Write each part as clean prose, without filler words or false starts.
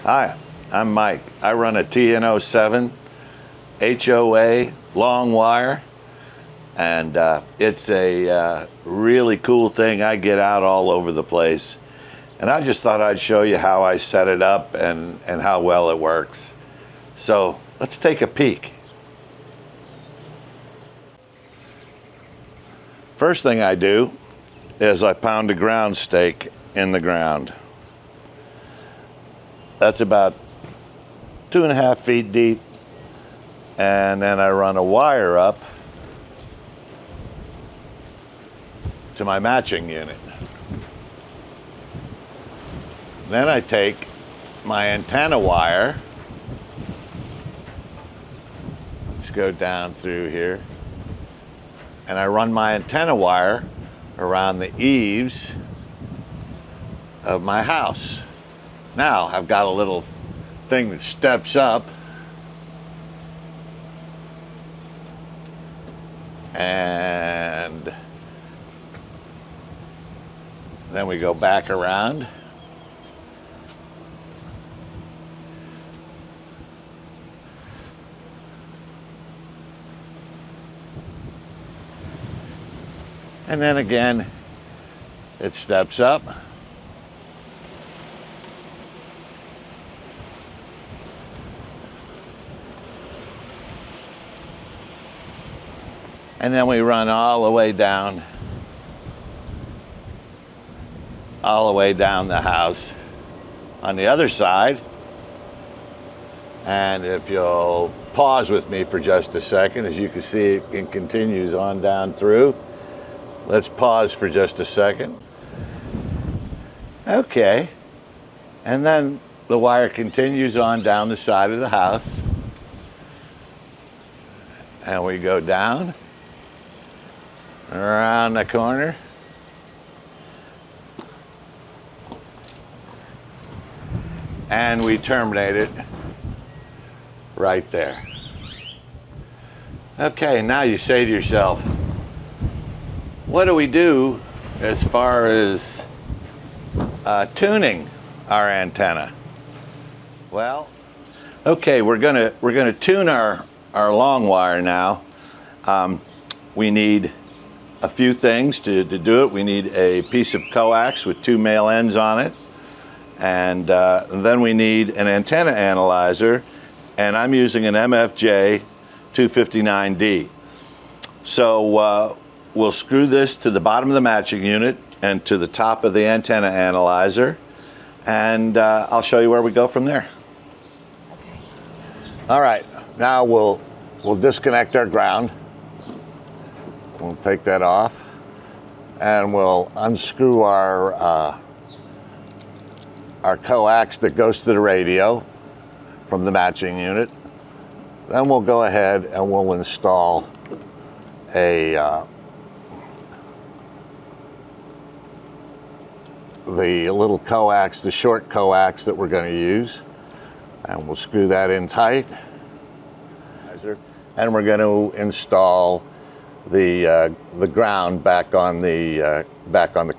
Hi, I'm Mike. I run a TN07 HOA long wire, and it's a really cool thing. I get out all over the place, and I just thought I'd show you how I set it up and how well it works. So let's take a peek. First thing I do is I pound a ground stake in the ground. That's about 2.5 feet deep, and then I run a wire up to my matching unit. Then I take my antenna wire, let's go down through here, and I run my antenna wire around the eaves of my house. Now I've got a little thing that steps up, and then we go back around. And then again, it steps up. And then we run all the way down the house on the other side. And if you'll pause with me for just a second, as you can see, it continues on down through. Let's pause for just a second. Okay. And then the wire continues on down the side of the house. And we go down, around the corner, and we terminate it right there. Okay, now you say to yourself, what do we do as far as tuning our antenna? Well, okay, we're gonna tune our long wire now. We need a few things to do it. We need a piece of coax with 2 male ends on it, and then we need an antenna analyzer, and I'm using an MFJ 259D. So we'll screw this to the bottom of the matching unit and to the top of the antenna analyzer, and I'll show you where we go from there. Okay. All right, now we'll disconnect our ground. We'll take that off, and we'll unscrew our coax that goes to the radio from the matching unit. Then we'll go ahead and we'll install the little coax, the short coax that we're going to use, and we'll screw that in tight. And we're going to install the ground back on the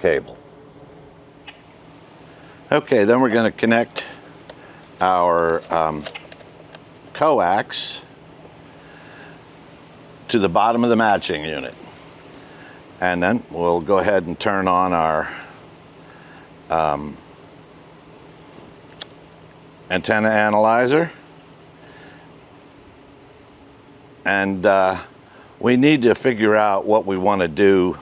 cable. Okay, then we're going to connect our coax to the bottom of the matching unit, and then we'll go ahead and turn on our antenna analyzer, and we need to figure out what we want to do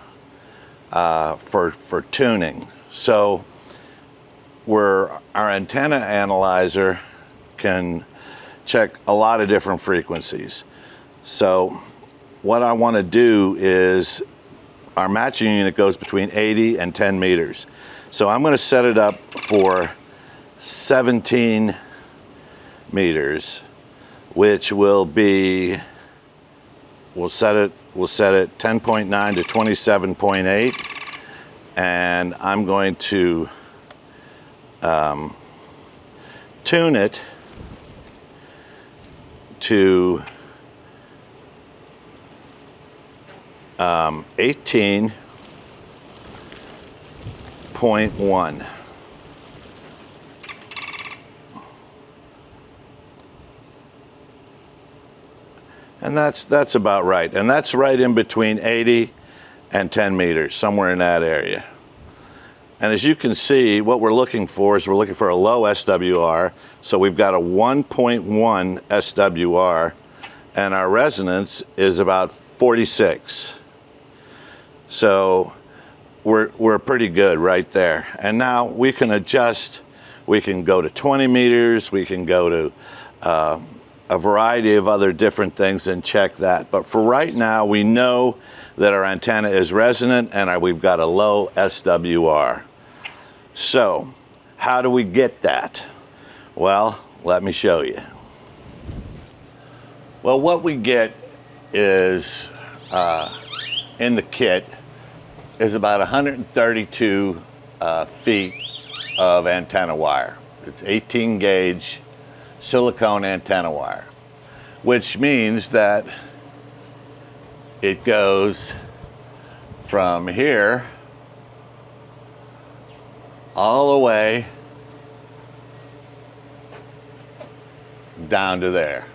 for tuning. So our antenna analyzer can check a lot of different frequencies. So what I want to do is, our matching unit goes between 80 and 10 meters. So I'm going to set it up for 17 meters, which will be, we'll set it 10.9 to 27.8, and I'm going to tune it to 18.1. And that's about right. And that's right in between 80 and 10 meters, somewhere in that area. And as you can see, what we're looking for is we're looking for a low SWR. So we've got a 1.1 SWR, and our resonance is about 46. So we're pretty good right there. And now we can adjust. We can go to 20 meters. We can go to a variety of other different things and check that. But for right now, we know that our antenna is resonant and we've got a low SWR. So how do we get that? Well, let me show you. Well, what we get is in the kit is about 132 feet of antenna wire. It's 18 gauge silicone antenna wire, which means that it goes from here all the way down to there.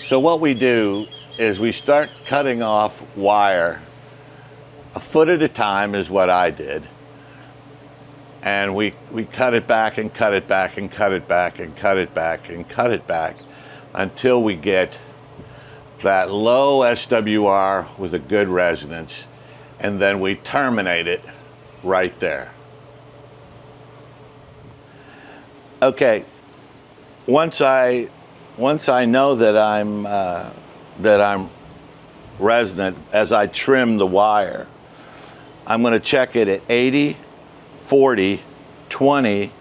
So what we do is we start cutting off wire a foot at a time is what I did. And we cut it back and cut it back and cut it back and cut it back and cut it back until we get that low SWR with a good resonance, and then we terminate it right there. Okay, once I know that I'm resonant, as I trim the wire, I'm going to check it at 80, 40, 20,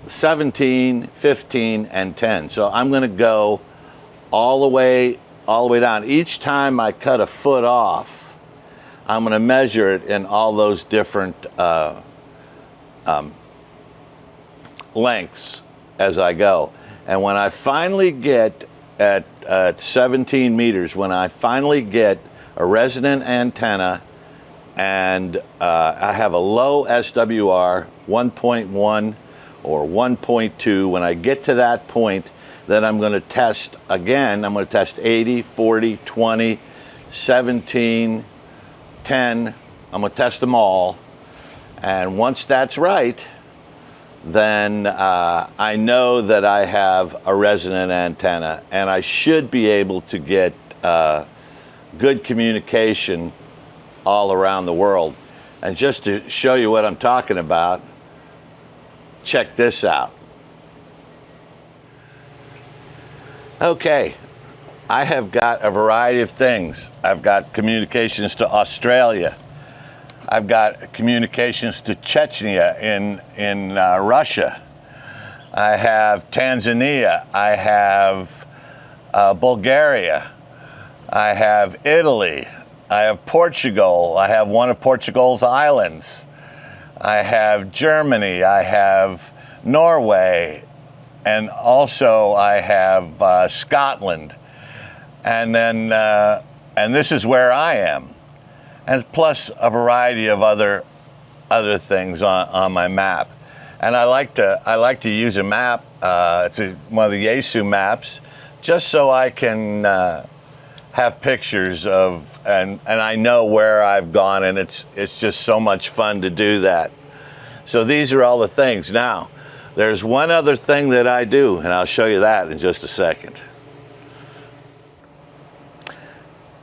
17, 15, and 10. So I'm going to go all the way down. Each time I cut a foot off, I'm going to measure it in all those different lengths as I go. And when I finally get at 17 meters, when I finally get a resonant antenna and I have a low SWR, 1.1 or 1.2, when I get to that point, then I'm going to test again. I'm going to test 80, 40, 20, 17, 10. I'm going to test them all. And once that's right, then I know that I have a resonant antenna, and I should be able to get good communication all around the world. And just to show you what I'm talking about, check this out. Okay, I have got a variety of things. I've got communications to Australia. I've got communications to Chechnya in Russia. I have Tanzania. I have Bulgaria. I have Italy. I have Portugal. I have one of Portugal's islands. I have Germany. I have Norway. And also I have Scotland. And then, and this is where I am. And plus a variety of other things on my map. And I like to use a map. It's one of the Yaesu maps, just so I can have pictures of, and I know where I've gone, and it's just so much fun to do that. So these are all the things. Now, there's one other thing that I do, and I'll show you that in just a second.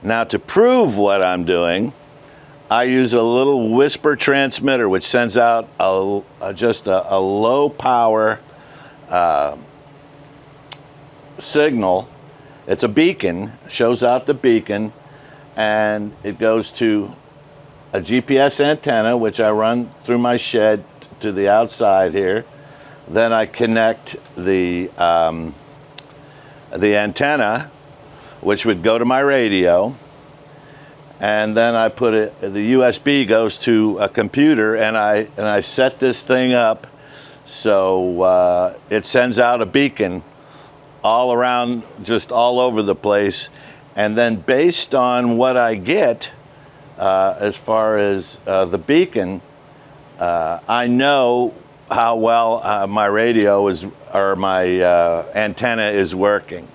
Now, to prove what I'm doing, I use a little whisper transmitter, which sends out just a low power signal. It's a beacon, shows out the beacon, and it goes to a GPS antenna, which I run through my shed to the outside here. Then I connect the antenna, which would go to my radio. And then I put it, the USB goes to a computer, and I set this thing up so it sends out a beacon all around, just all over the place. And then based on what I get as far as the beacon, I know how well my radio is, or my antenna is working.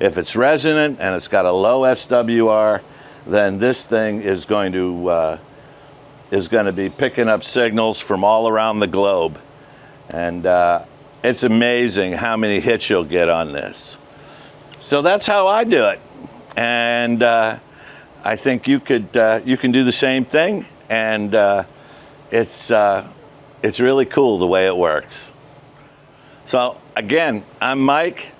If it's resonant and it's got a low SWR, then this thing is going to be picking up signals from all around the globe. And it's amazing how many hits you'll get on this. So that's how I do it. And I think you can do the same thing. And it's really cool the way it works. So again, I'm Mike,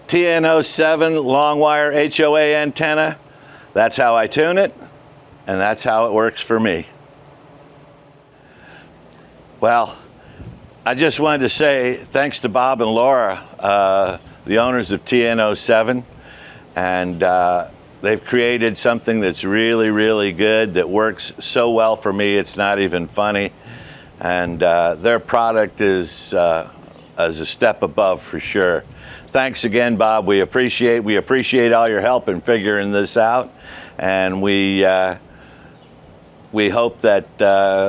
TN07 long wire HOA antenna. That's how I tune it, and that's how it works for me. Well, I just wanted to say thanks to Bob and Laura, the owners of TN07, and they've created something that's really, really good that works so well for me it's not even funny. And their product is a step above for sure. Thanks again, Bob. We appreciate all your help in figuring this out, and we hope that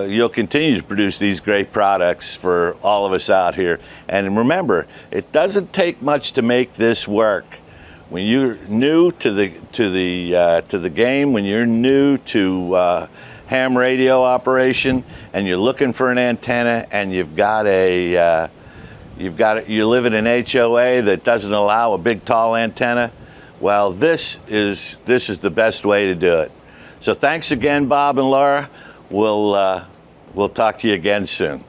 you'll continue to produce these great products for all of us out here. And remember, it doesn't take much to make this work. When you're new to the game, when you're new to ham radio operation, and you're looking for an antenna, and you live in an HOA that doesn't allow a big tall antenna, well, this is the best way to do it. So thanks again, Bob and Laura. We'll talk to you again soon.